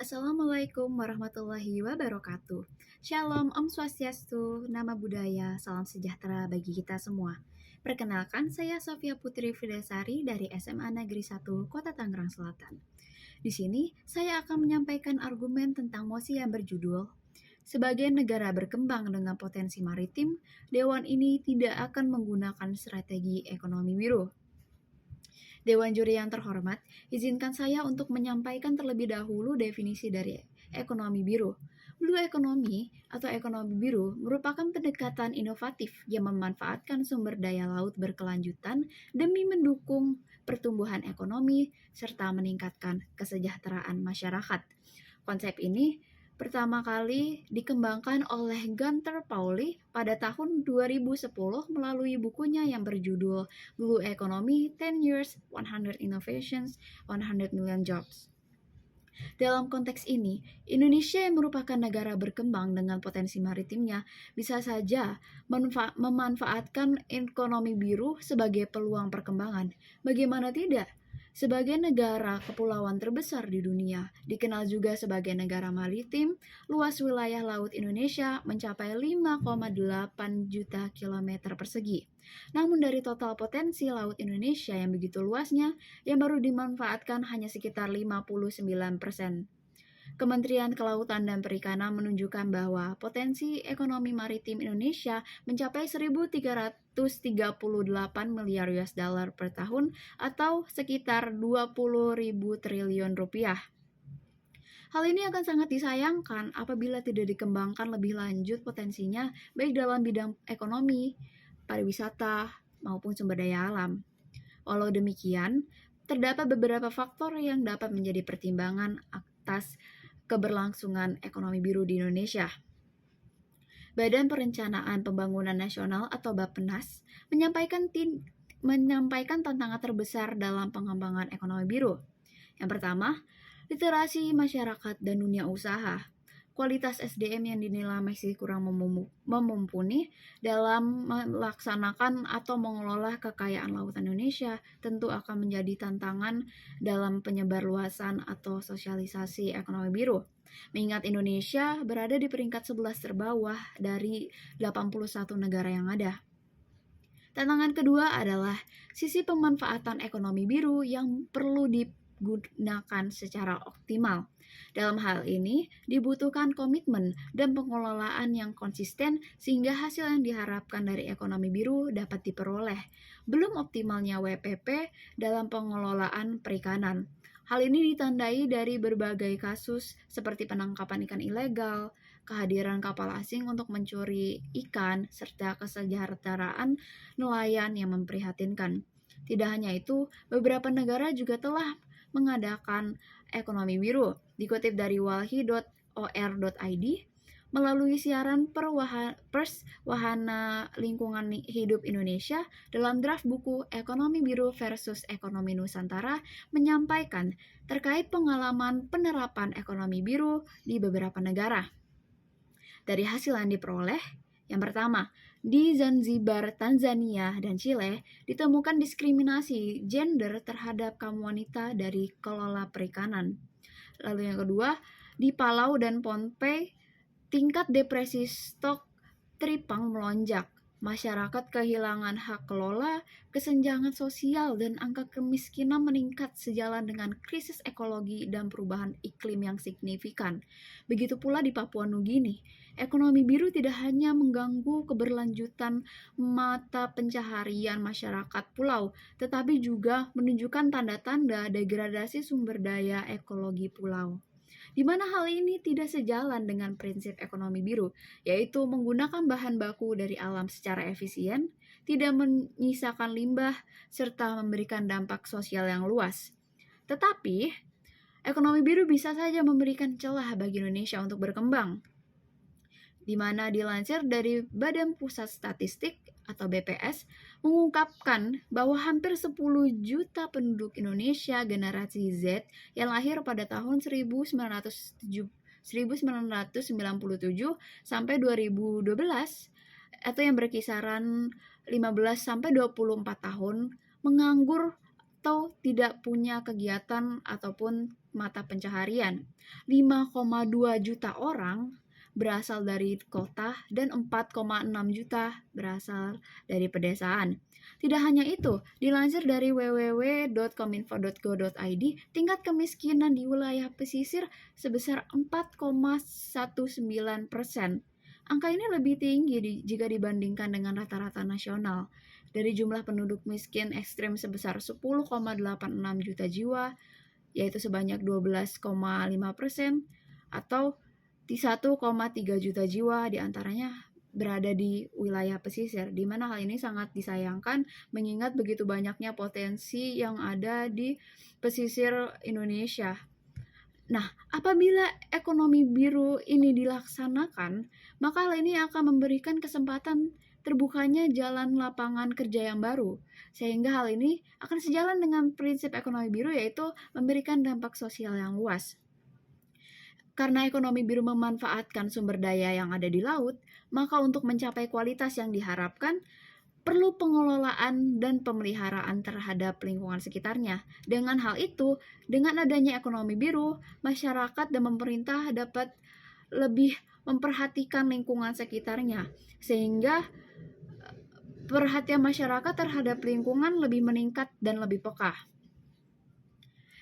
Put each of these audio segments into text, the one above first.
Assalamualaikum warahmatullahi wabarakatuh. Shalom, Om Swastiastu, Nama Budaya, Salam Sejahtera bagi kita semua. Perkenalkan, saya Sofia Putri Vidasari dari SMA Negeri 1 Kota Tangerang Selatan. Di sini, saya akan menyampaikan argumen tentang mosi yang berjudul sebagai negara berkembang dengan potensi maritim, Dewan ini tidak akan menggunakan strategi ekonomi biru. Dewan juri yang terhormat, izinkan saya untuk menyampaikan terlebih dahulu definisi dari ekonomi biru. Blue economy atau ekonomi biru merupakan pendekatan inovatif yang memanfaatkan sumber daya laut berkelanjutan demi mendukung pertumbuhan ekonomi serta meningkatkan kesejahteraan masyarakat. Konsep ini pertama kali dikembangkan oleh Gunther Pauli pada tahun 2010 melalui bukunya yang berjudul Blue Economy 10 Years, 100 Innovations, 100 Million Jobs. Dalam konteks ini, Indonesia yang merupakan negara berkembang dengan potensi maritimnya bisa saja memanfaatkan ekonomi biru sebagai peluang perkembangan. Bagaimana tidak? Sebagai negara kepulauan terbesar di dunia, dikenal juga sebagai negara maritim, luas wilayah laut Indonesia mencapai 5,8 juta kilometer persegi. Namun dari total potensi laut Indonesia yang begitu luasnya, yang baru dimanfaatkan hanya sekitar 59%. Kementerian Kelautan dan Perikanan menunjukkan bahwa potensi ekonomi maritim Indonesia mencapai 1.338 miliar US dollar per tahun atau sekitar 20.000 triliun rupiah. Hal ini akan sangat disayangkan apabila tidak dikembangkan lebih lanjut potensinya baik dalam bidang ekonomi, pariwisata, maupun sumber daya alam. Walau demikian, terdapat beberapa faktor yang dapat menjadi pertimbangan atas keberlangsungan ekonomi biru di Indonesia. Badan Perencanaan Pembangunan Nasional atau Bappenas menyampaikan tantangan terbesar dalam pengembangan ekonomi biru. Yang pertama, literasi masyarakat dan dunia usaha. Kualitas SDM yang dinilai masih kurang mumpuni dalam melaksanakan atau mengelola kekayaan lautan Indonesia tentu akan menjadi tantangan dalam penyebarluasan atau sosialisasi ekonomi biru. Mengingat Indonesia berada di peringkat 11 terbawah dari 81 negara yang ada. Tantangan kedua adalah sisi pemanfaatan ekonomi biru yang perlu digunakan secara optimal. Dalam hal ini, dibutuhkan komitmen dan pengelolaan yang konsisten sehingga hasil yang diharapkan dari ekonomi biru dapat diperoleh. Belum optimalnya WPP dalam pengelolaan perikanan. Hal ini ditandai dari berbagai kasus seperti penangkapan ikan ilegal, kehadiran kapal asing untuk mencuri ikan, serta kesejahteraan nelayan yang memprihatinkan. Tidak hanya itu, beberapa negara juga telah mengadakan ekonomi biru. Dikutip dari walhi.or.id, melalui siaran Pers Wahana Lingkungan Hidup Indonesia dalam draft buku Ekonomi Biru versus Ekonomi Nusantara menyampaikan terkait pengalaman penerapan ekonomi biru di beberapa negara. Dari hasil yang diperoleh, yang pertama, di Zanzibar, Tanzania, dan Chile ditemukan diskriminasi gender terhadap kaum wanita dari kelola perikanan. Lalu yang kedua, di Palau dan Pohnpei, tingkat depresi stok tripang melonjak. Masyarakat kehilangan hak kelola, kesenjangan sosial, dan angka kemiskinan meningkat sejalan dengan krisis ekologi dan perubahan iklim yang signifikan. Begitu pula di Papua Nugini. Ekonomi biru tidak hanya mengganggu keberlanjutan mata pencaharian masyarakat pulau, tetapi juga menunjukkan tanda-tanda degradasi sumber daya ekologi pulau. Di mana hal ini tidak sejalan dengan prinsip ekonomi biru, yaitu menggunakan bahan baku dari alam secara efisien, tidak menyisakan limbah, serta memberikan dampak sosial yang luas. Tetapi, ekonomi biru bisa saja memberikan celah bagi Indonesia untuk berkembang, di mana dilansir dari Badan Pusat Statistik atau BPS mengungkapkan bahwa hampir 10 juta penduduk Indonesia generasi Z yang lahir pada tahun 1997 sampai 2012 atau yang berkisaran 15 sampai 24 tahun menganggur atau tidak punya kegiatan ataupun mata pencaharian. 5,2 juta orang berasal dari kota dan 4,6 juta berasal dari pedesaan. Tidak hanya itu, dilansir dari www.kominfo.go.id, tingkat kemiskinan di wilayah pesisir sebesar 4,19%. Angka ini lebih tinggi jika dibandingkan dengan rata-rata nasional. Dari jumlah penduduk miskin ekstrim sebesar 10,86 juta jiwa, yaitu sebanyak 12,5%, atau di 1,3 juta jiwa diantaranya berada di wilayah pesisir, di mana hal ini sangat disayangkan mengingat begitu banyaknya potensi yang ada di pesisir Indonesia. Nah, apabila ekonomi biru ini dilaksanakan, maka hal ini akan memberikan kesempatan terbukanya jalan lapangan kerja yang baru, sehingga hal ini akan sejalan dengan prinsip ekonomi biru, yaitu memberikan dampak sosial yang luas. Karena ekonomi biru memanfaatkan sumber daya yang ada di laut, maka untuk mencapai kualitas yang diharapkan, perlu pengelolaan dan pemeliharaan terhadap lingkungan sekitarnya. Dengan hal itu, dengan adanya ekonomi biru, masyarakat dan pemerintah dapat lebih memperhatikan lingkungan sekitarnya, sehingga perhatian masyarakat terhadap lingkungan lebih meningkat dan lebih peka.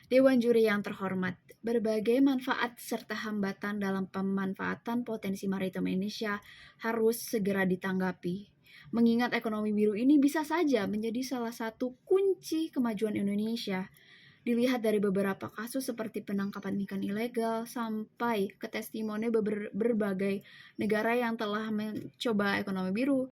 Dewan Juri yang terhormat, berbagai manfaat serta hambatan dalam pemanfaatan potensi maritim Indonesia harus segera ditanggapi. Mengingat ekonomi biru ini bisa saja menjadi salah satu kunci kemajuan Indonesia. Dilihat dari beberapa kasus seperti penangkapan ikan ilegal sampai ke testimoni berbagai negara yang telah mencoba ekonomi biru,